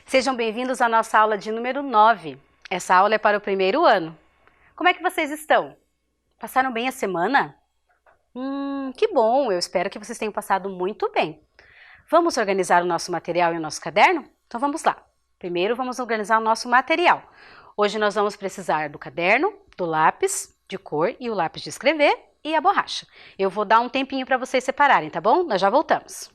Sejam bem-vindos à nossa aula de número 9. Essa aula é para o primeiro ano. Como é que vocês estão? Passaram bem a semana? Que bom! Eu espero que vocês tenham passado muito bem. Vamos organizar o nosso material e o nosso caderno? Então vamos lá. Primeiro vamos organizar o nosso material. Hoje nós vamos precisar do caderno, do lápis de cor e o lápis de escrever e a borracha. Eu vou dar um tempinho para vocês separarem, tá bom? Nós já voltamos.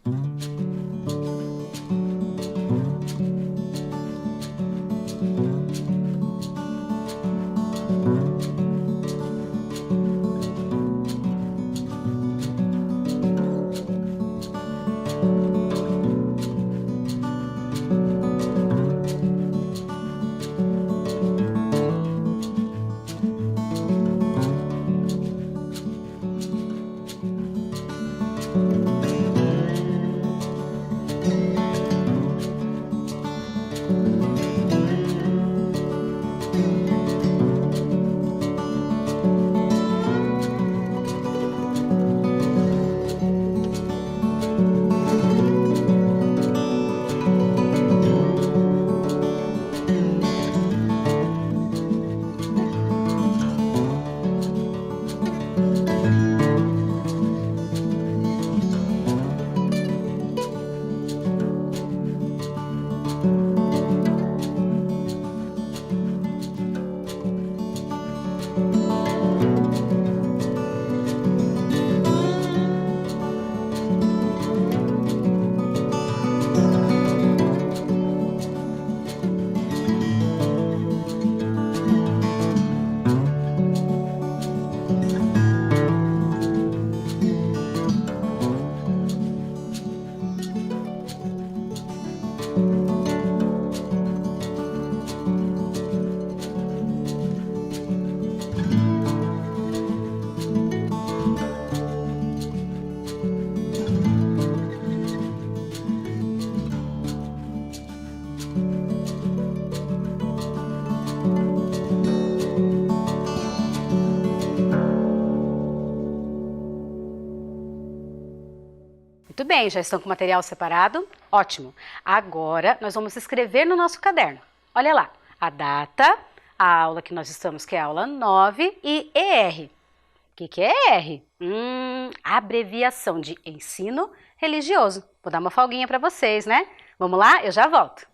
Muito bem, já estão com o material separado? Ótimo! Agora nós vamos escrever no nosso caderno. Olha lá, a data, a aula que nós estamos, que é a aula 9, e ER. O que é ER? Abreviação de ensino religioso. Vou dar uma folguinha para vocês, né? Vamos lá? Eu já volto.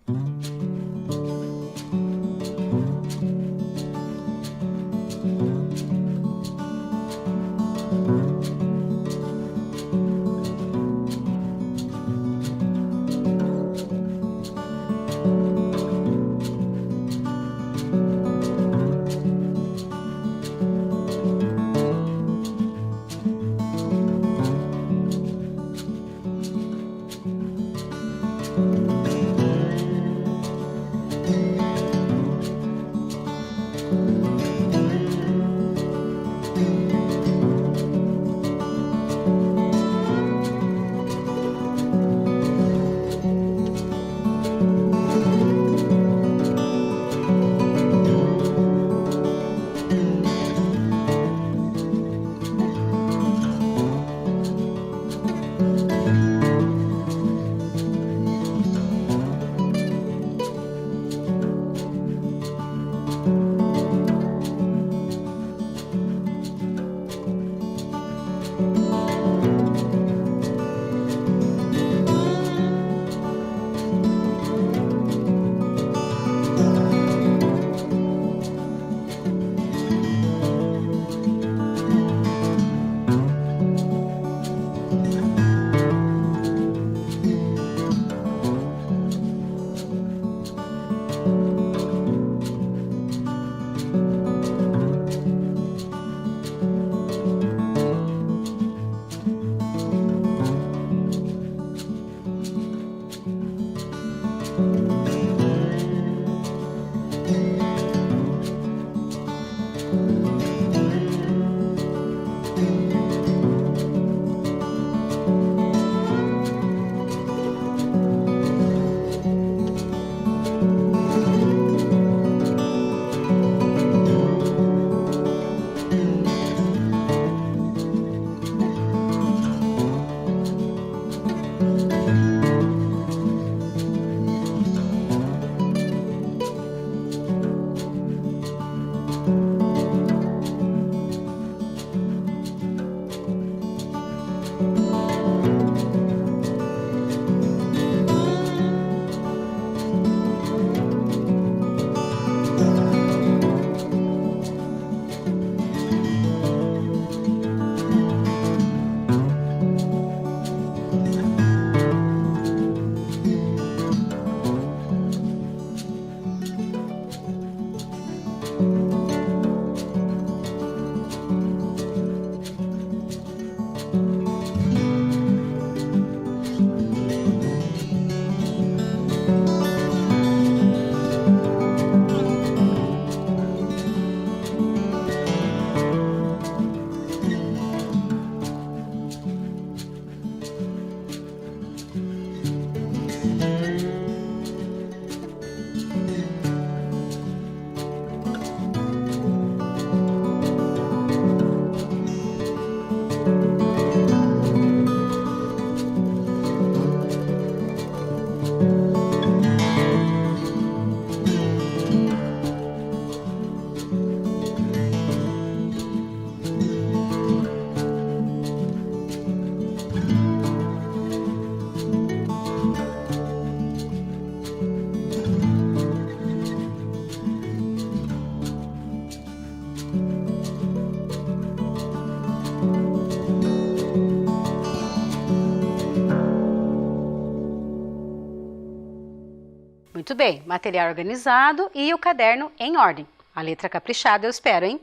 Muito bem, material organizado e o caderno em ordem. A letra caprichada eu espero, hein?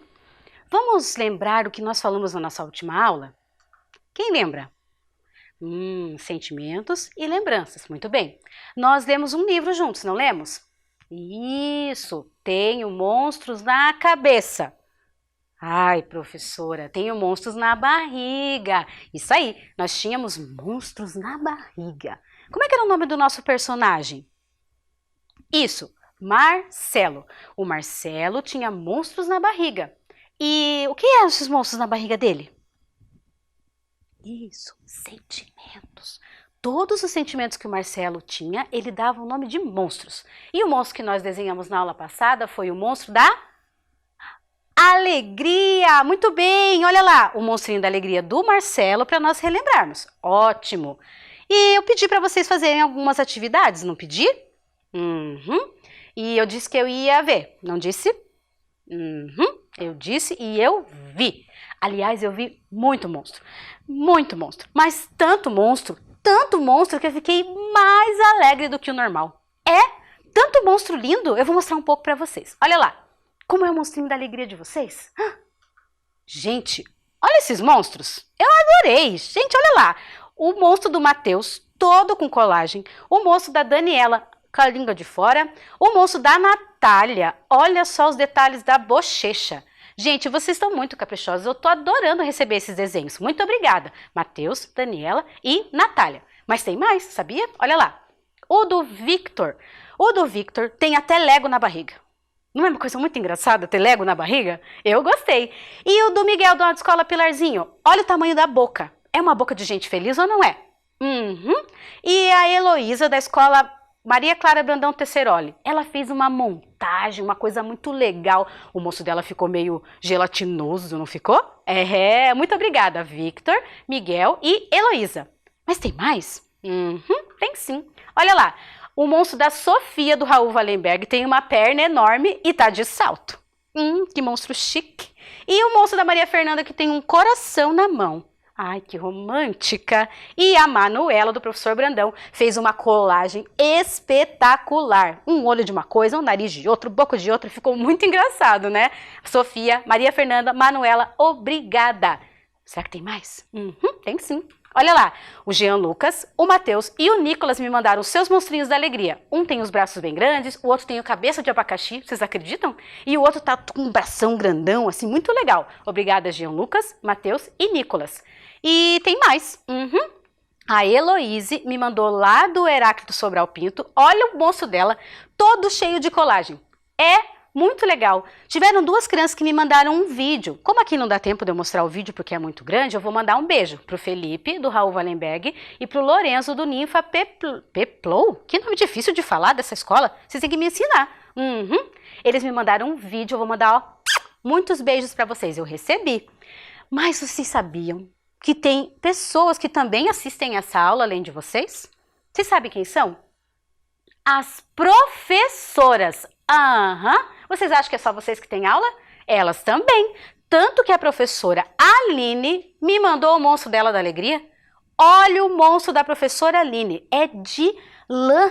Vamos lembrar o que nós falamos na nossa última aula? Quem lembra? Sentimentos e lembranças. Muito bem. Nós lemos um livro juntos, não lemos? Isso, tenho monstros na cabeça. Ai, professora, tenho monstros na barriga. Isso aí, nós tínhamos monstros na barriga. Como é que era o nome do nosso personagem? Isso, Marcelo. O Marcelo tinha monstros na barriga. E o que eram esses monstros na barriga dele? Isso, sentimentos. Todos os sentimentos que o Marcelo tinha, ele dava o nome de monstros. E o monstro que nós desenhamos na aula passada foi o monstro da alegria. Muito bem, olha lá, o monstrinho da alegria do Marcelo para nós relembrarmos. Ótimo. E eu pedi para vocês fazerem algumas atividades, não pedi? E eu disse que eu ia ver, não disse? Eu disse e eu vi. Aliás, eu vi muito monstro, mas tanto monstro que eu fiquei mais alegre do que o normal. Tanto monstro lindo, eu vou mostrar um pouco para vocês. Olha lá, como é o monstrinho da alegria de vocês? Gente, olha esses monstros, eu adorei. Gente, olha lá, o monstro do Matheus, todo com colagem, o monstro da Daniela, com a língua de fora, o monstro da Natália, olha só os detalhes da bochecha. Gente, vocês estão muito caprichosos, eu estou adorando receber esses desenhos. Muito obrigada, Matheus, Daniela e Natália. Mas tem mais, sabia? Olha lá, o do Victor tem até Lego na barriga. Não é uma coisa muito engraçada ter Lego na barriga? Eu gostei. E o do Miguel da escola Pilarzinho, olha o tamanho da boca. É uma boca de gente feliz ou não é? E a Heloísa da escola Maria Clara Brandão Tesseroli, ela fez uma montagem, uma coisa muito legal. O moço dela ficou meio gelatinoso, não ficou? Muito obrigada, Victor, Miguel e Heloísa. Mas tem mais? Tem sim. Olha lá, o monstro da Sofia do Raul Wallenberg tem uma perna enorme e tá de salto. Que monstro chique. E o monstro da Maria Fernanda que tem um coração na mão. Ai, que romântica! E a Manuela, do professor Brandão, fez uma colagem espetacular. Um olho de uma coisa, um nariz de outro, boca de outra. Ficou muito engraçado, né? Sofia, Maria Fernanda, Manuela, obrigada! Será que tem mais? Tem sim. Olha lá, o Jean Lucas, o Matheus e o Nicolas me mandaram os seus monstrinhos da alegria. Um tem os braços bem grandes, o outro tem a cabeça de abacaxi, vocês acreditam? E o outro tá com um bração grandão, assim, muito legal. Obrigada, Jean Lucas, Matheus e Nicolas. E tem mais. A Heloíse me mandou lá do Heráclito Sobral Pinto. Olha o monstro dela, todo cheio de colagem. Muito legal. Tiveram duas crianças que me mandaram um vídeo. Como aqui não dá tempo de eu mostrar o vídeo porque é muito grande, eu vou mandar um beijo pro Felipe, do Raul Wallenberg, e pro Lorenzo, do Ninfa Peplou. Que nome difícil de falar dessa escola. Vocês têm que me ensinar. Eles me mandaram um vídeo, eu vou mandar muitos beijos para vocês. Eu recebi. Mas vocês sabiam que tem pessoas que também assistem essa aula além de vocês? Vocês sabem quem são? As professoras. Vocês acham que é só vocês que têm aula? Elas também. Tanto que a professora Aline me mandou o monstro dela da alegria. Olha o monstro da professora Aline. É de lã.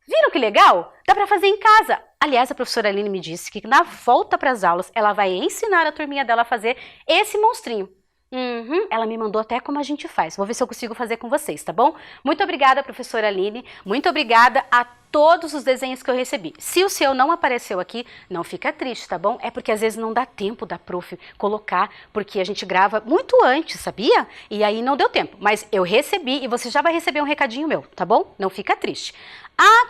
Viram que legal? Dá para fazer em casa. Aliás, a professora Aline me disse que na volta para as aulas ela vai ensinar a turminha dela a fazer esse monstrinho. Ela me mandou até como a gente faz. Vou ver se eu consigo fazer com vocês, tá bom? Muito obrigada, professora Aline. Muito obrigada a todos os desenhos que eu recebi. Se o seu não apareceu aqui, não fica triste, tá bom? É porque às vezes não dá tempo da prof colocar, porque a gente grava muito antes, sabia? E aí não deu tempo. Mas eu recebi e você já vai receber um recadinho meu, tá bom? Não fica triste.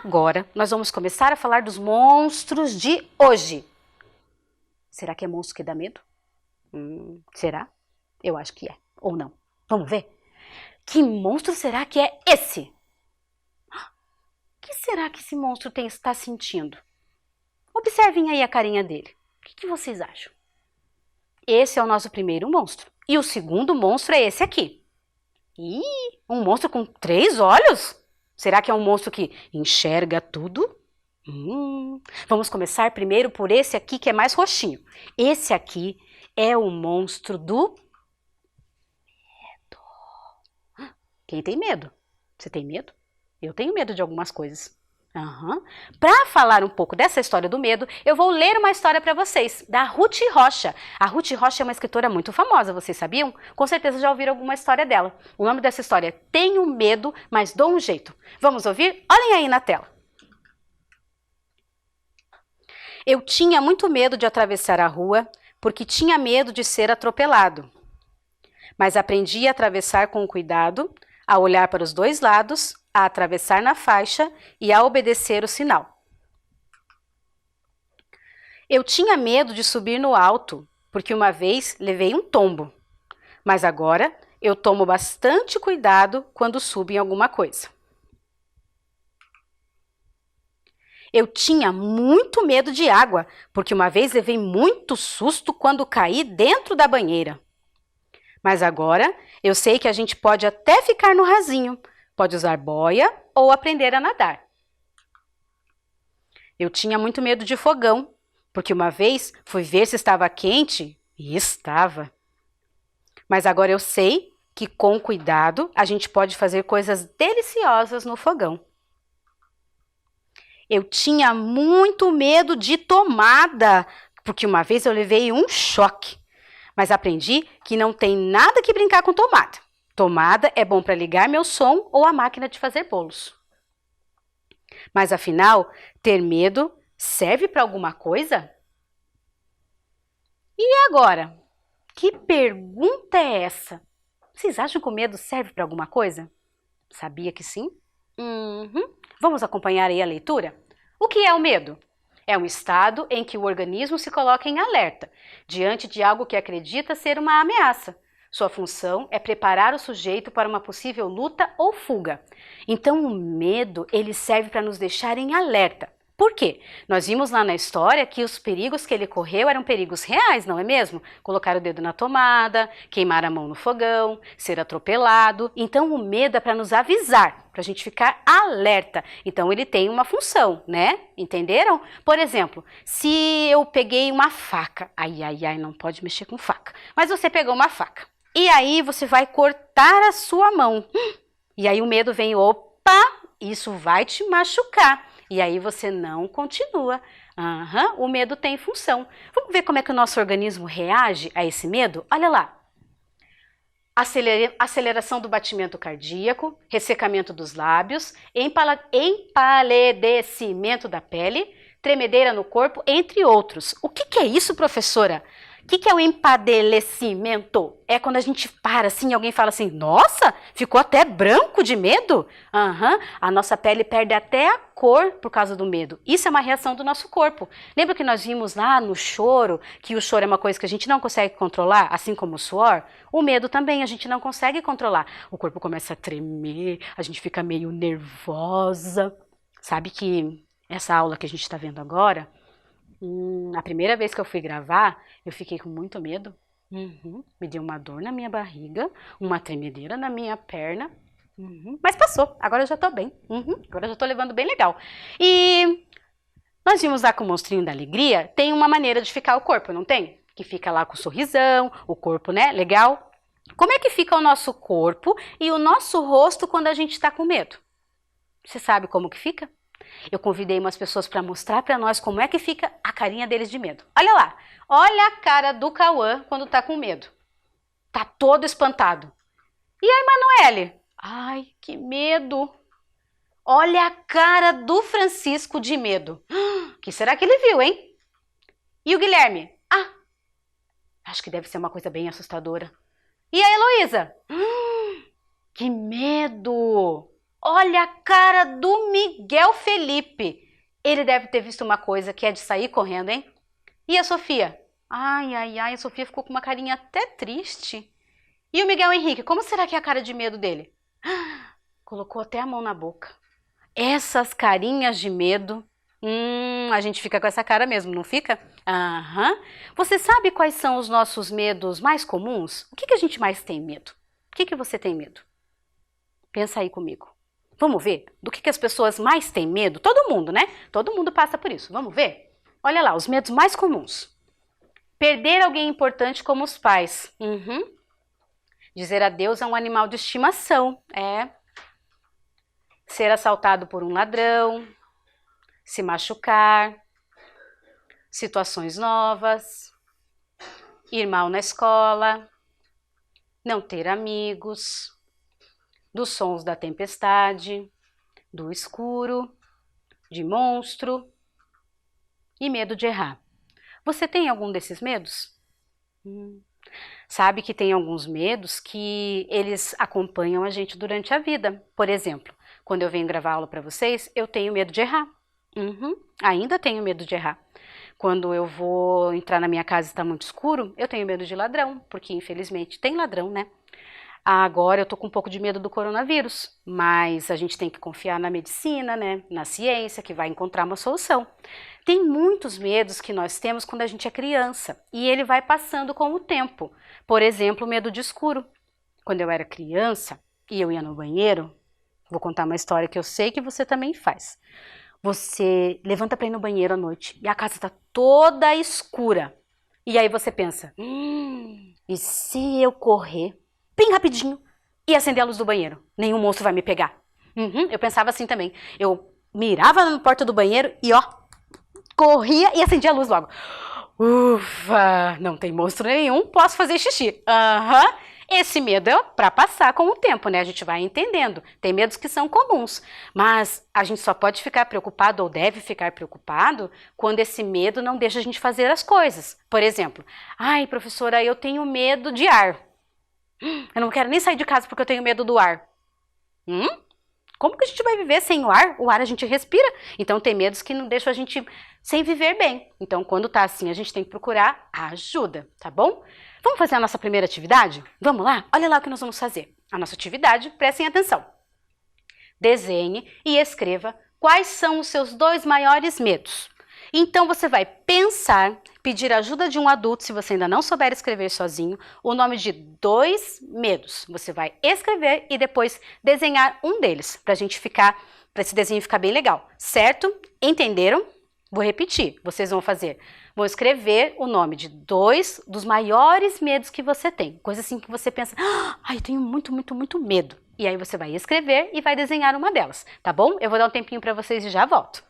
Agora, nós vamos começar a falar dos monstros de hoje. Será que é monstro que dá medo? Será? Eu acho que é. Ou não. Vamos ver? Que monstro será que é esse? O que será que esse monstro está sentindo? Observem aí a carinha dele. O que vocês acham? Esse é o nosso primeiro monstro. E o segundo monstro é esse aqui. Um monstro com 3 olhos? Será que é um monstro que enxerga tudo? Vamos começar primeiro por esse aqui que é mais roxinho. Esse aqui é o monstro do medo. Quem tem medo? Você tem medo? Eu tenho medo de algumas coisas. Para falar um pouco dessa história do medo, eu vou ler uma história para vocês, da Ruth Rocha. A Ruth Rocha é uma escritora muito famosa, vocês sabiam? Com certeza já ouviram alguma história dela. O nome dessa história é Tenho Medo, mas Dou um Jeito. Vamos ouvir? Olhem aí na tela. Eu tinha muito medo de atravessar a rua, porque tinha medo de ser atropelado. Mas aprendi a atravessar com cuidado, a olhar para os dois lados, a atravessar na faixa e a obedecer o sinal. Eu tinha medo de subir no alto, porque uma vez levei um tombo. Mas agora eu tomo bastante cuidado quando subo em alguma coisa. Eu tinha muito medo de água, porque uma vez levei muito susto quando caí dentro da banheira. Mas agora eu sei que a gente pode até ficar no rasinho, pode usar boia ou aprender a nadar. Eu tinha muito medo de fogão, porque uma vez fui ver se estava quente e estava. Mas agora eu sei que com cuidado a gente pode fazer coisas deliciosas no fogão. Eu tinha muito medo de tomada, porque uma vez eu levei um choque. Mas aprendi que não tem nada que brincar com tomada. Tomada é bom para ligar meu som ou a máquina de fazer bolos. Mas afinal, ter medo serve para alguma coisa? E agora? Que pergunta é essa? Vocês acham que o medo serve para alguma coisa? Sabia que sim? Vamos acompanhar aí a leitura? O que é o medo? É um estado em que o organismo se coloca em alerta, diante de algo que acredita ser uma ameaça. Sua função é preparar o sujeito para uma possível luta ou fuga. Então o medo, ele serve para nos deixar em alerta. Por quê? Nós vimos lá na história que os perigos que ele correu eram perigos reais, não é mesmo? Colocar o dedo na tomada, queimar a mão no fogão, ser atropelado. Então o medo é para nos avisar, para a gente ficar alerta. Então ele tem uma função, né? Entenderam? Por exemplo, se eu peguei uma faca, não pode mexer com faca, mas você pegou uma faca e aí você vai cortar a sua mão. E aí o medo vem, opa, isso vai te machucar. E aí você não continua. O medo tem função. Vamos ver como é que o nosso organismo reage a esse medo? Olha lá. Aceleração do batimento cardíaco, ressecamento dos lábios, empalidecimento da pele, tremedeira no corpo, entre outros. O que é isso, professora? O que é o empadecimento? É quando a gente para assim e alguém fala assim, nossa, ficou até branco de medo? A nossa pele perde até a cor por causa do medo. Isso é uma reação do nosso corpo. Lembra que nós vimos lá no choro, que o choro é uma coisa que a gente não consegue controlar, assim como o suor? O medo também a gente não consegue controlar. O corpo começa a tremer, a gente fica meio nervosa. Sabe que essa aula que a gente está vendo agora, a primeira vez que eu fui gravar, eu fiquei com muito medo. Me deu uma dor na minha barriga, uma tremedeira na minha perna. Mas passou, agora eu já tô bem. Agora eu já tô levando bem legal. E nós vimos lá com o monstrinho da alegria, tem uma maneira de ficar o corpo, não tem? Que fica lá com o sorrisão, o corpo, né? Legal. Como é que fica o nosso corpo e o nosso rosto quando a gente tá com medo? Você sabe como que fica? Eu convidei umas pessoas para mostrar para nós como é que fica a carinha deles de medo. Olha lá, olha a cara do Cauã quando tá com medo. Tá todo espantado. E a Emanuele? Ai, que medo. Olha a cara do Francisco de medo. O que será que ele viu, hein? E o Guilherme? Acho que deve ser uma coisa bem assustadora. E a Heloísa? Que medo. Olha a cara do Miguel Felipe. Ele deve ter visto uma coisa que é de sair correndo, hein? E a Sofia? A Sofia ficou com uma carinha até triste. E o Miguel Henrique? Como será que é a cara de medo dele? Colocou até a mão na boca. Essas carinhas de medo, a gente fica com essa cara mesmo, não fica? Você sabe quais são os nossos medos mais comuns? O que a gente mais tem medo? O que você tem medo? Pensa aí comigo. Vamos ver do que as pessoas mais têm medo? Todo mundo, né? Todo mundo passa por isso. Vamos ver? Olha lá, os medos mais comuns. Perder alguém importante como os pais. Dizer adeus a um animal de estimação. Ser assaltado por um ladrão. se machucar, situações novas, ir mal na escola, não ter amigos, dos sons da tempestade, do escuro, de monstro e medo de errar. Você tem algum desses medos? Sabe que tem alguns medos que eles acompanham a gente durante a vida. Por exemplo, quando eu venho gravar aula para vocês, eu tenho medo de errar. Ainda tenho medo de errar. Quando eu vou entrar na minha casa e está muito escuro, eu tenho medo de ladrão, porque infelizmente tem ladrão, né? Agora eu tô com um pouco de medo do coronavírus, mas a gente tem que confiar na medicina, né? Na ciência, que vai encontrar uma solução. Tem muitos medos que nós temos quando a gente é criança, e ele vai passando com o tempo. Por exemplo, o medo de escuro. Quando eu era criança e eu ia no banheiro, vou contar uma história que eu sei que você também faz. Você levanta para ir no banheiro à noite e a casa está toda escura. E aí você pensa, e se eu correr bem rapidinho e acender a luz do banheiro? Nenhum monstro vai me pegar. Eu pensava assim também. Eu mirava na porta do banheiro e ó, corria e acendia a luz logo. Ufa, não tem monstro nenhum, posso fazer xixi. Esse medo é para passar com o tempo, né? A gente vai entendendo. Tem medos que são comuns, mas a gente só pode ficar preocupado ou deve ficar preocupado quando esse medo não deixa a gente fazer as coisas. Por exemplo, ai, professora, eu tenho medo de ar. Eu não quero nem sair de casa porque eu tenho medo do ar. Como que a gente vai viver sem o ar? O ar a gente respira. Então tem medos que não deixam a gente sem viver bem. Então quando tá assim, a gente tem que procurar ajuda, tá bom? Vamos fazer a nossa primeira atividade? Vamos lá? Olha lá o que nós vamos fazer. A nossa atividade, prestem atenção. Desenhe e escreva quais são os seus 2 maiores medos. Então você vai pensar, pedir ajuda de um adulto, se você ainda não souber escrever sozinho, o nome de 2 medos. Você vai escrever e depois desenhar um deles, para esse desenho ficar bem legal, certo? Entenderam? Vou repetir, vocês vão escrever o nome de 2 dos maiores medos que você tem. Coisa assim que você pensa, ai, eu tenho muito, muito, muito medo. E aí você vai escrever e vai desenhar uma delas, tá bom? Eu vou dar um tempinho para vocês e já volto.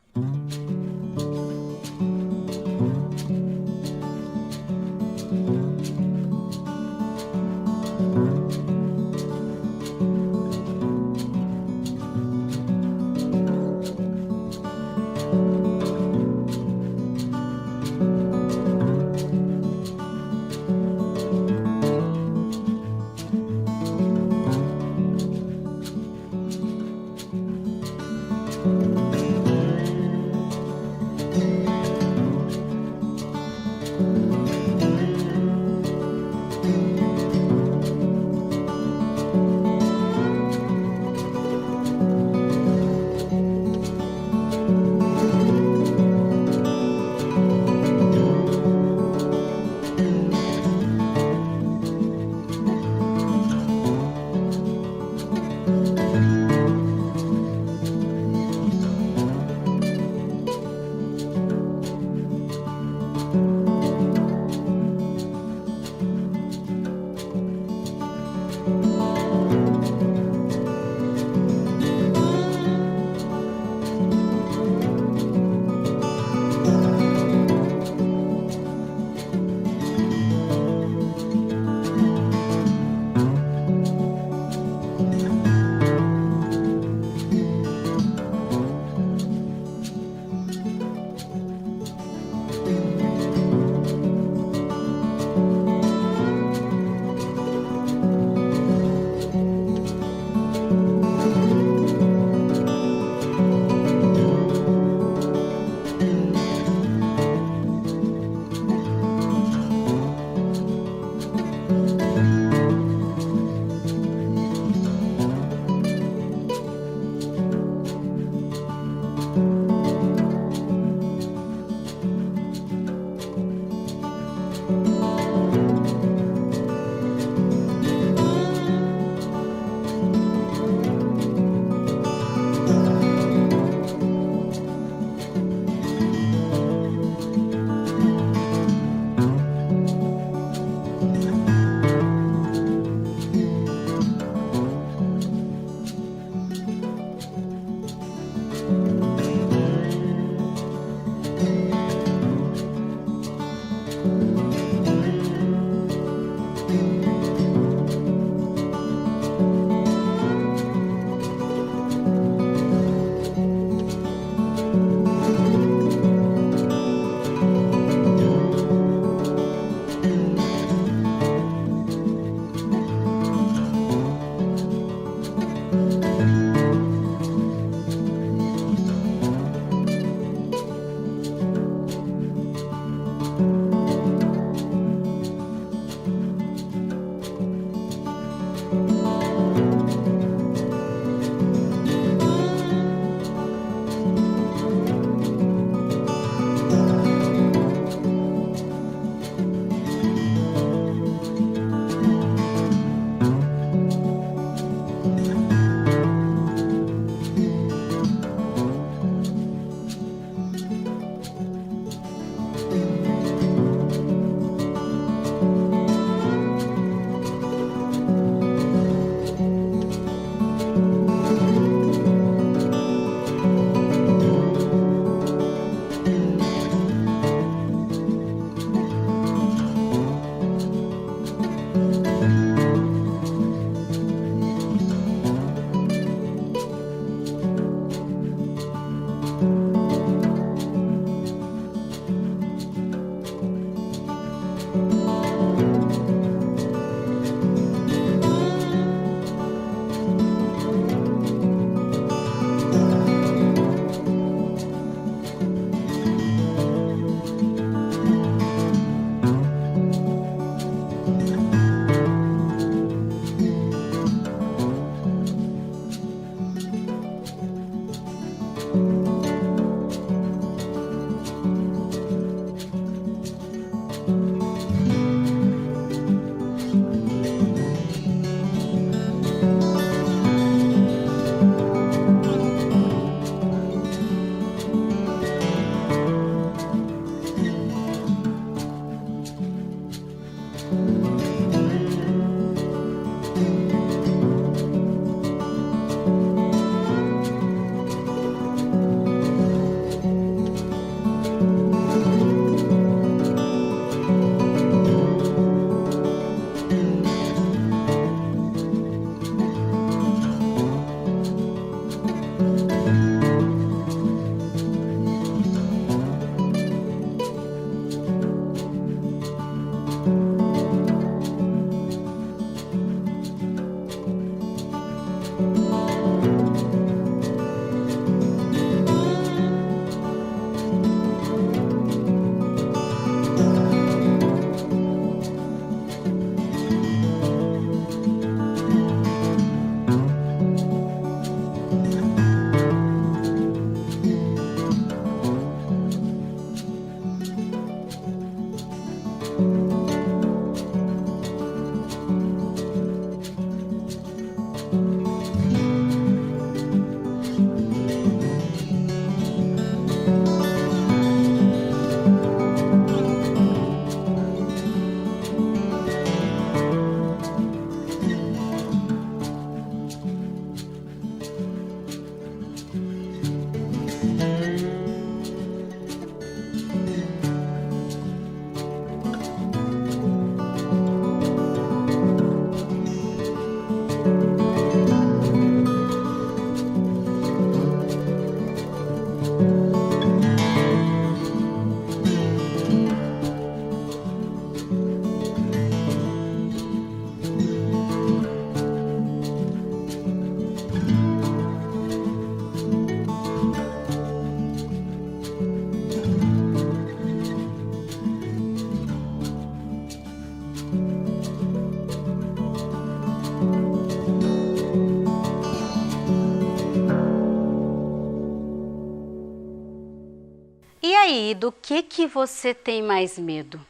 E aí, do que você tem mais medo?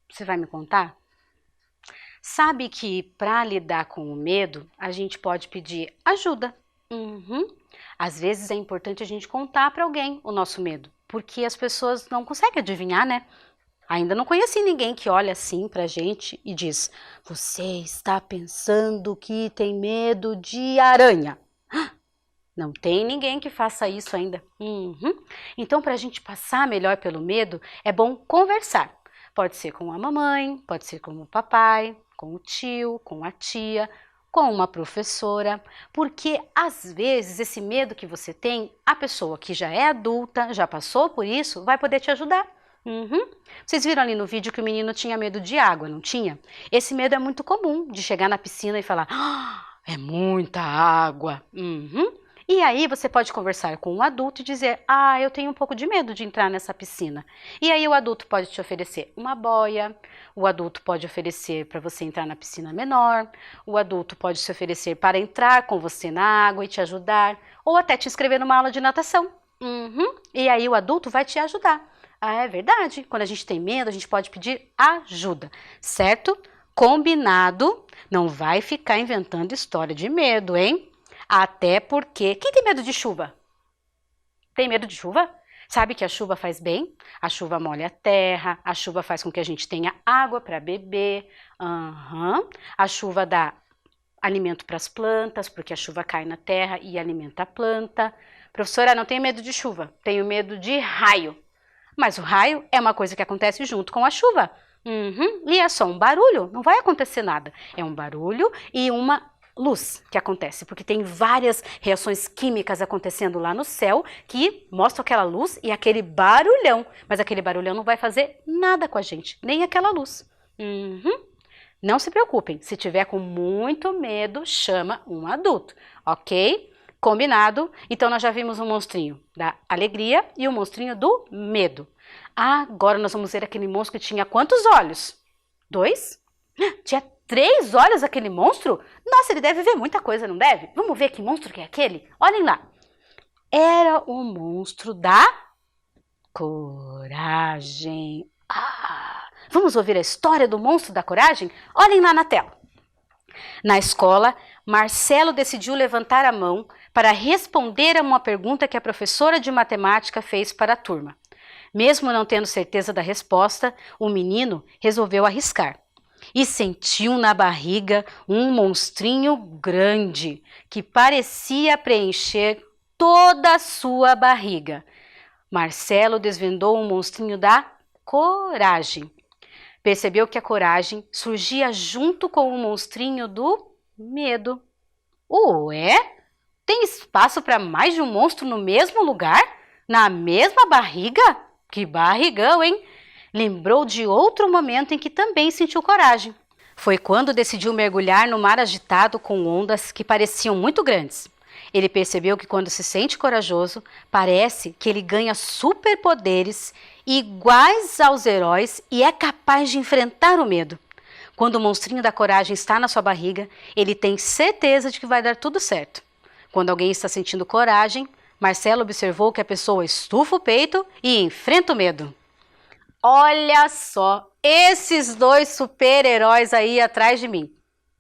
Você vai me contar? Sabe que para lidar com o medo, a gente pode pedir ajuda. Uhum. Às vezes é importante a gente contar para alguém o nosso medo, porque as pessoas não conseguem adivinhar, né? Ainda não conheci ninguém que olha assim pra gente e diz: "Você está pensando que tem medo de aranha?" Não tem ninguém que faça isso ainda. Uhum. Então, para a gente passar melhor pelo medo, é bom conversar. Pode ser com a mamãe, pode ser com o papai, com o tio, com a tia, com uma professora, porque às vezes esse medo que você tem, a pessoa que já é adulta, já passou por isso, vai poder te ajudar. Uhum. Vocês viram ali no vídeo que o menino tinha medo de água, não tinha? Esse medo é muito comum, de chegar na piscina e falar: "Ah, é muita água." Uhum. E aí você pode conversar com um adulto e dizer: "Ah, eu tenho um pouco de medo de entrar nessa piscina." E aí o adulto pode te oferecer uma boia, o adulto pode oferecer para você entrar na piscina menor, o adulto pode se oferecer para entrar com você na água e te ajudar, ou até te inscrever numa aula de natação. Uhum. E aí o adulto vai te ajudar. Ah, é verdade. Quando a gente tem medo, a gente pode pedir ajuda, certo? Combinado. Não vai ficar inventando história de medo, hein? Até porque... Quem tem medo de chuva? Tem medo de chuva? Sabe que a chuva faz bem? A chuva molha a terra, a chuva faz com que a gente tenha água para beber. Uhum. A chuva dá alimento para as plantas, porque a chuva cai na terra e alimenta a planta. Professora, não tenho medo de chuva, tenho medo de raio. Mas o raio é uma coisa que acontece junto com a chuva. Uhum. E é só um barulho, não vai acontecer nada. É um barulho e uma luz que acontece, porque tem várias reações químicas acontecendo lá no céu que mostram aquela luz e aquele barulhão. Mas aquele barulhão não vai fazer nada com a gente, nem aquela luz. Uhum. Não se preocupem, se tiver com muito medo, chama um adulto, ok? Combinado? Então nós já vimos o monstrinho da alegria e o monstrinho do medo. Agora nós vamos ver aquele monstro que tinha quantos olhos? 2? Tinha 3 olhos aquele monstro? Nossa, ele deve ver muita coisa, não deve? Vamos ver que monstro que é aquele? Olhem lá. Era o monstro da coragem. Vamos ouvir a história do monstro da coragem? Olhem lá na tela. Na escola, Marcelo decidiu levantar a mão para responder a uma pergunta que a professora de matemática fez para a turma. Mesmo não tendo certeza da resposta, o menino resolveu arriscar. E sentiu na barriga um monstrinho grande, que parecia preencher toda a sua barriga. Marcelo desvendou o monstrinho da coragem. Percebeu que a coragem surgia junto com o monstrinho do medo. Ué? Tem espaço para mais de um monstro no mesmo lugar? Na mesma barriga? Que barrigão, hein? Lembrou de outro momento em que também sentiu coragem. Foi quando decidiu mergulhar no mar agitado com ondas que pareciam muito grandes. Ele percebeu que quando se sente corajoso, parece que ele ganha superpoderes iguais aos heróis e é capaz de enfrentar o medo. Quando o monstrinho da coragem está na sua barriga, ele tem certeza de que vai dar tudo certo. Quando alguém está sentindo coragem, Marcelo observou que a pessoa estufa o peito e enfrenta o medo. Olha só, esses 2 super-heróis aí atrás de mim.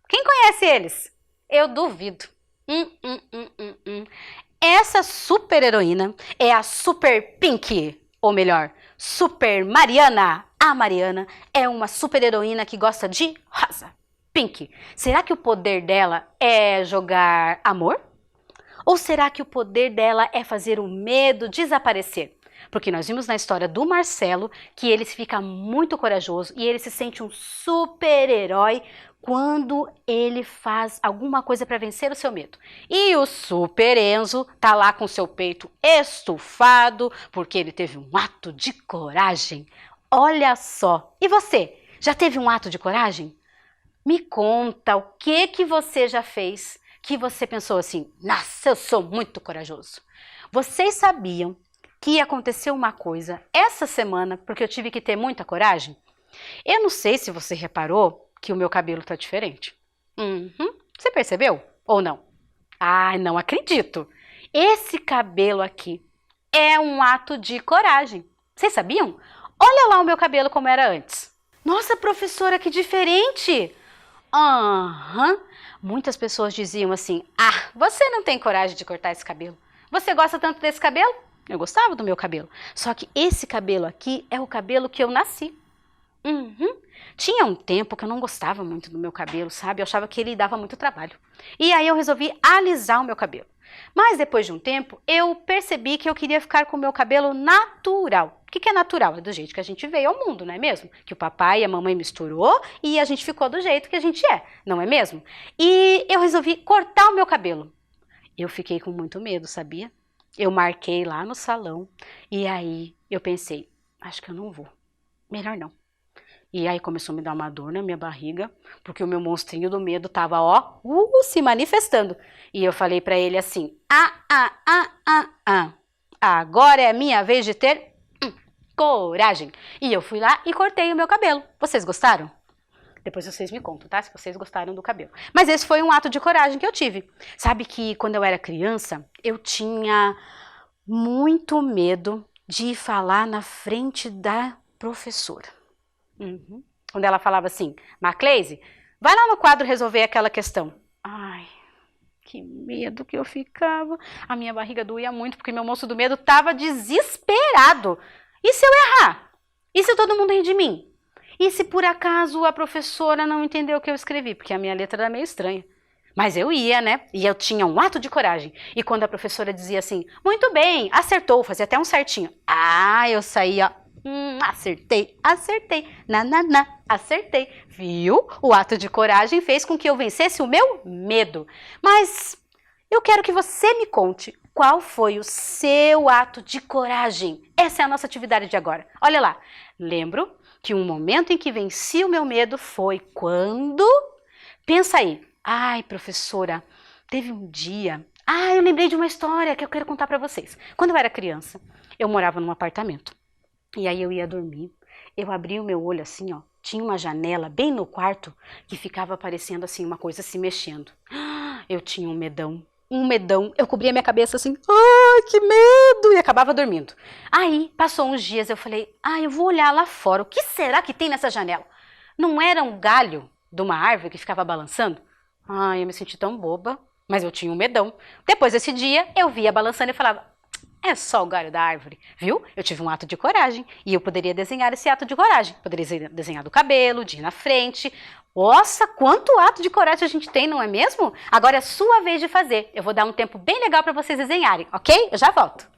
Quem conhece eles? Eu duvido. Essa super-heroína é a Super Pink, ou melhor, Super Mariana. A Mariana é uma super-heroína que gosta de rosa. Pink, será que o poder dela é jogar amor? Ou será que o poder dela é fazer o medo desaparecer? Porque nós vimos na história do Marcelo que ele fica muito corajoso e ele se sente um super-herói quando ele faz alguma coisa para vencer o seu medo. E o Super Enzo tá lá com seu peito estufado porque ele teve um ato de coragem. Olha só! E você? Já teve um ato de coragem? Me conta o que você já fez que você pensou assim: nossa, eu sou muito corajoso. Vocês sabiam que aconteceu uma coisa essa semana porque eu tive que ter muita coragem? Eu não sei se você reparou que o meu cabelo tá diferente. Você percebeu ou não? Não acredito. Esse cabelo aqui é um ato de coragem. Vocês sabiam? Olha lá o meu cabelo como era antes. Nossa, professora, que diferente! Aham. Muitas pessoas diziam assim, ah, você não tem coragem de cortar esse cabelo. Você gosta tanto desse cabelo? Eu gostava do meu cabelo. Só que esse cabelo aqui é o cabelo que eu nasci. Uhum. Tinha um tempo que eu não gostava muito do meu cabelo, sabe? Eu achava que ele dava muito trabalho. E aí eu resolvi alisar o meu cabelo. Mas depois de um tempo, eu percebi que eu queria ficar com o meu cabelo natural. O que é natural? É do jeito que a gente veio ao mundo, não é mesmo? Que o papai e a mamãe misturou e a gente ficou do jeito que a gente é, não é mesmo? E eu resolvi cortar o meu cabelo. Eu fiquei com muito medo, sabia? Eu marquei lá no salão e aí eu pensei, acho que eu não vou. Melhor não. E aí começou a me dar uma dor na minha barriga, porque o meu monstrinho do medo tava, ó, se manifestando. E eu falei pra ele assim, agora é a minha vez de ter coragem. E eu fui lá e cortei o meu cabelo. Vocês gostaram? Depois vocês me contam, tá? Se vocês gostaram do cabelo. Mas esse foi um ato de coragem que eu tive. Sabe que quando eu era criança, eu tinha muito medo de falar na frente da professora. Uhum. Quando ela falava assim, Macleise, vai lá no quadro resolver aquela questão. Ai, que medo que eu ficava. A minha barriga doía muito porque meu moço do medo estava desesperado. E se eu errar? E se todo mundo rir de mim? E se por acaso a professora não entendeu o que eu escrevi? Porque a minha letra era meio estranha. Mas eu ia, né? E eu tinha um ato de coragem. E quando a professora dizia assim, muito bem, acertou, fazia até um certinho. Ah, eu saía, acertei, acertei. Viu? O ato de coragem fez com que eu vencesse o meu medo. Mas eu quero que você me conte qual foi o seu ato de coragem. Essa é a nossa atividade de agora. Olha lá. Lembro que um momento em que venci o meu medo foi quando... Pensa aí. Ai, professora, teve um dia... eu lembrei de uma história que eu quero contar para vocês. Quando eu era criança, eu morava num apartamento. E aí eu ia dormir, eu abria o meu olho assim, ó, tinha uma janela bem no quarto que ficava aparecendo assim, uma coisa se mexendo. Eu tinha um medão, eu cobria minha cabeça assim, ai, que medo, e acabava dormindo. Aí, passou uns dias, eu falei, eu vou olhar lá fora, o que será que tem nessa janela? Não era um galho de uma árvore que ficava balançando? Eu me senti tão boba, mas eu tinha um medão. Depois desse dia, eu via balançando e falava, é só o galho da árvore, viu? Eu tive um ato de coragem e eu poderia desenhar esse ato de coragem. Poderia desenhar do cabelo, de ir na frente. Nossa, quanto ato de coragem a gente tem, não é mesmo? Agora é a sua vez de fazer. Eu vou dar um tempo bem legal para vocês desenharem, ok? Eu já volto.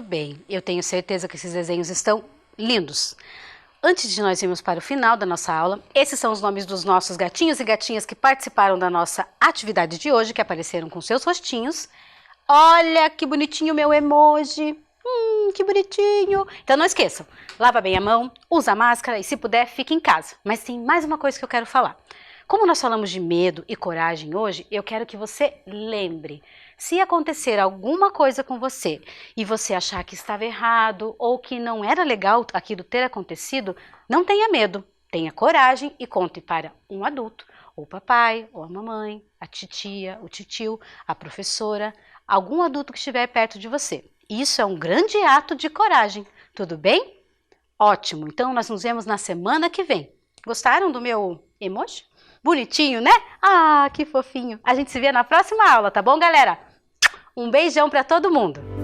bem. Eu tenho certeza que esses desenhos estão lindos. Antes de nós irmos para o final da nossa aula, esses são os nomes dos nossos gatinhos e gatinhas que participaram da nossa atividade de hoje, que apareceram com seus rostinhos. Olha que bonitinho meu emoji. Que bonitinho. Então não esqueçam, lava bem a mão, usa máscara e se puder, fique em casa. Mas tem mais uma coisa que eu quero falar. Como nós falamos de medo e coragem hoje, eu quero que você lembre. Se acontecer alguma coisa com você e você achar que estava errado ou que não era legal aquilo ter acontecido, não tenha medo, tenha coragem e conte para um adulto, ou o papai, ou a mamãe, a titia, o titio, a professora, algum adulto que estiver perto de você. Isso é um grande ato de coragem, tudo bem? Ótimo, então nós nos vemos na semana que vem. Gostaram do meu emoji? Bonitinho, né? Ah, que fofinho. A gente se vê na próxima aula, tá bom, galera? Um beijão para todo mundo.